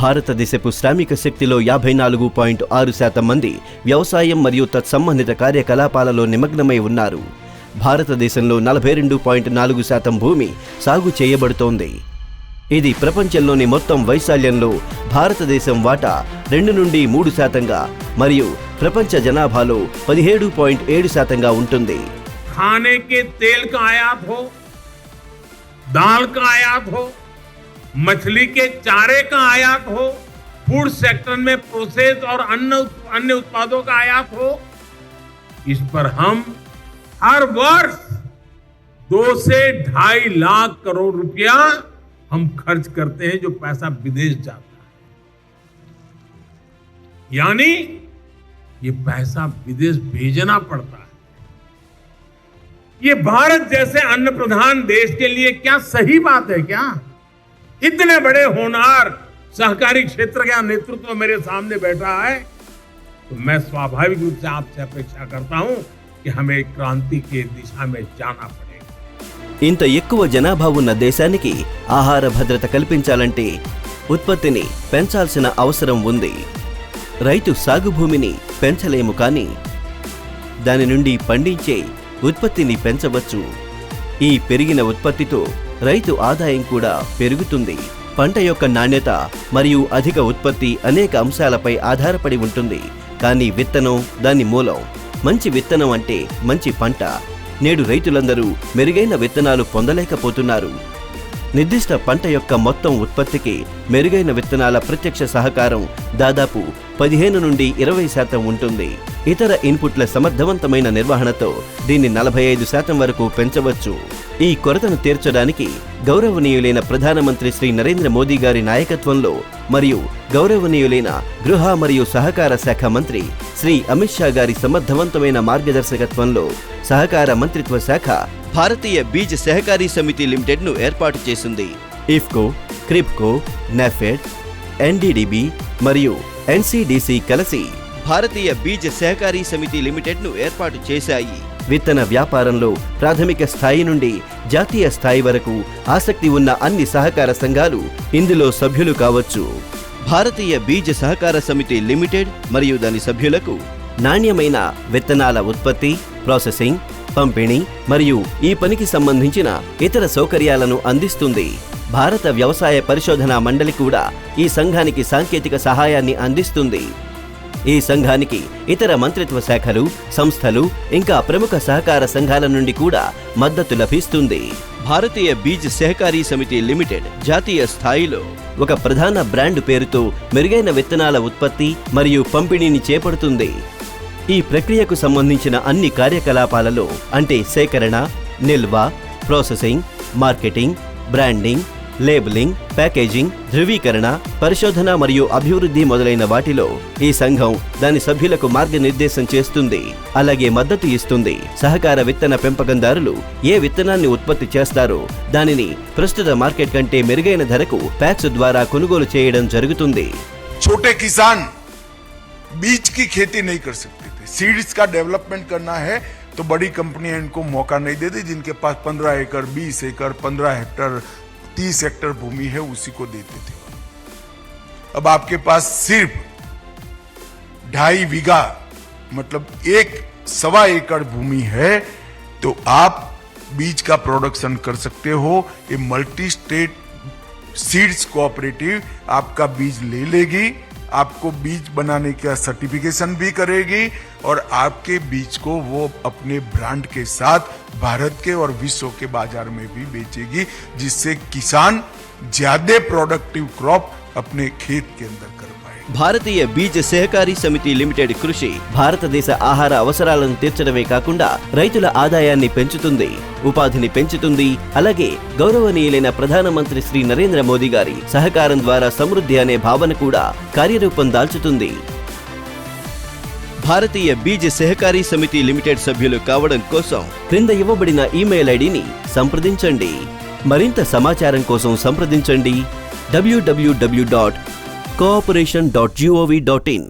భారతదేశపు శ్రామిక శక్తిలో 54.6% మంది వ్యవసాయం మరియు తత్సంబంధిత కార్యకలాపాలలో నిమగ్నమై ఉన్నారు. భారతదేశంలో 42.4% భూమి సాగు చేయబడుతోంది. ఇది ప్రపంచంలోని మొత్తం వైశాల్యంలో భారతదేశం వాటా 2 నుండి 3%గా మరియు ప్రపంచ జనాభాలో 17.7%గా ఉంటుంది. खाने के तेल का आयात हो, दाल का आयात हो, मछली के चारे का आयात हो, फूड सेक्टर में प्रोसेस और अन्य उत्पादों का आयात हो, इस पर हम हर वर्ष 2 से 2.5 लाख करोड़ रुपया हम खर्च करते हैं, जो पैसा विदेश जाता है. यानी ये पैसा विदेश भेजना पड़ता है. ये भारत जैसे अन्न प्रधान देश के लिए क्या सही बात है क्या? इतने बड़े होनहार सहकारी क्षेत्र का नेतृत्व मेरे सामने बैठा है, तो मैं स्वाभाविक रूप से आपसे अपेक्षा करता हूं कि हमें क्रांति की दिशा में जाना पड़ेगा. ఇంత ఎక్కువ జనాభా ఉన్న దేశానికి ఆహార భద్రత కల్పించాలంటే ఉత్పత్తిని పెంచాల్సిన అవసరం ఉంది. రైతు సాగు భూమిని పెంచలేము, కానీ దాని నుండి పండించే ఉత్పత్తిని పెంచవచ్చు. ఈ పెరిగిన ఉత్పత్తితో రైతు ఆదాయం కూడా పెరుగుతుంది. పంట యొక్క నాణ్యత మరియు అధిక ఉత్పత్తి అనేక అంశాలపై ఆధారపడి ఉంటుంది. కానీ విత్తనం దాని మూలం. మంచి విత్తనం అంటే మంచి పంట. నేడు రైతులందరూ మెరుగైన విత్తనాలు పొందలేకపోతున్నారు. నిర్దిష్ట పంట యొక్క మొత్తం ఉత్పత్తికి మెరుగైన విత్తనాల ప్రత్యక్ష సహకారం దాదాపు 15 నుండి 20% ఉంటుంది. ఇతర ఇన్పుట్ల సమర్థవంతమైన నిర్వహణతో దీన్ని 45% వరకు పెంచవచ్చు. ఈ కొరతను తీర్చడానికి గౌరవనీయులైన ప్రధానమంత్రి శ్రీ నరేంద్ర మోదీ గారి నాయకత్వంలో మరియు గౌరవనీయులైన గృహ మరియు సహకార శాఖ మంత్రి శ్రీ అమిత్ షా గారి సమర్థవంతమైన మార్గదర్శకత్వంలో సహకార మంత్రిత్వ శాఖ భారతీయ బీజ్ సహకారీ సమితి లిమిటెడ్ను ఏర్పాటు చేసింది. ఇఫ్కో, క్రిప్కో, నెఫెడ్, ఎన్డీడీబీ మరియు ఎన్సీడీసీ కలిసి భారతీయ బీజ్ సహకారీ సమితి లిమిటెడ్ను ఏర్పాటు చేశాయి. విత్తన వ్యాపారంలో ప్రాథమిక స్థాయి నుండి జాతీయ స్థాయి వరకు ఆసక్తి ఉన్న అన్ని సహకార సంఘాలు ఇందులో సభ్యులు కావచ్చు. భారతీయ బీజ్ సహకార సమితి లిమిటెడ్ మరియు దాని సభ్యులకు నాణ్యమైన విత్తనాల ఉత్పత్తి, ప్రాసెసింగ్, పంపిణీ మరియు ఈ పనికి సంబంధించిన ఇతర సౌకర్యాలను అందిస్తుంది. భారత వ్యవసాయ పరిశోధనా మండలి కూడా ఈ సంఘానికి సాంకేతిక సహాయాన్ని అందిస్తుంది. ఈ సంఘానికి ఇతర మంత్రిత్వ శాఖలు, సంస్థలు ఇంకా ప్రముఖ సహకార సంఘాల నుండి కూడా మద్దతు లభిస్తుంది. భారతీయ బీజ్ సహకారీ సమితి లిమిటెడ్ జాతీయ స్థాయిలో ఒక ప్రధాన బ్రాండ్ పేరుతో మెరుగైన విత్తనాల ఉత్పత్తి మరియు పంపిణీని చేపడుతుంది. ఈ ప్రక్రియకు సంబంధించిన అన్ని కార్యకలాపాలలో అంటే సేకరణ, నిల్వ, processing, marketing, branding, labelling, packaging, ధృవీకరణ, పరిశోధన మరియు అభివృద్ధి మొదలైన వాటిలో ఈ సంఘం దాని సభ్యులకు మార్గనిర్దేశం చేస్తుంది, అలాగే మద్దతు ఇస్తుంది. సహకార విత్తన పెంపకందారులు ఏ విత్తనాన్ని ఉత్పత్తి చేస్తారో దానిని ప్రస్తుత మార్కెట్ కంటే మెరుగైన ధరకు ప్యాక్స్ ద్వారా కొనుగోలు చేయడం జరుగుతుంది. छोटे किसान बीज की खेती नहीं कर सकते थे. सीड्स का डेवलपमेंट करना है तो बड़ी कंपनियां इनको मौका नहीं देती. जिनके पास 15 एकड़, 20 एकड़, 15 हेक्टर, 30 हेक्टर भूमि है उसी को देते थे. अब आपके पास सिर्फ 2.5 बीघा मतलब 1.25 एकड़ भूमि है तो आप बीज का प्रोडक्शन कर सकते हो. ये मल्टी स्टेट सीड्स कोऑपरेटिव आपका बीज ले लेगी, आपको बीज बनाने का सर्टिफिकेशन भी करेगी और आपके बीज को वो अपने ब्रांड के साथ भारत के और विश्व के बाजार में भी बेचेगी, जिससे किसान ज्यादा प्रोडक्टिव क्रॉप अपने खेत के अंदर कर पाए. భారతీయ బీజ్ సహకారీ సమితి లిమిటెడ్ కృషి భారతదేశ ఆహార అవసరాలను తీర్చడమే కాకుండా రైతుల ఆదాయాన్ని పెంచుతుంది, ఉపాధిని పెంచుతుంది. అలాగే గౌరవనీయులైన ప్రధానమంత్రి శ్రీ నరేంద్ర మోదీ గారి సహకారం ద్వారా సమృద్ధి అనే భావన కూడా కార్యరూపం దాల్చుతుంది. భారతీయ బీజ్ సహకారీ సమితి లిమిటెడ్ సభ్యులు కావడం కోసం క్రింద ఇవ్వబడిన ఈమెయిల్ ఐడిని సంప్రదించండి. మరింత సమాచారం కోసం సంప్రదించండి www.cooperation.gov.in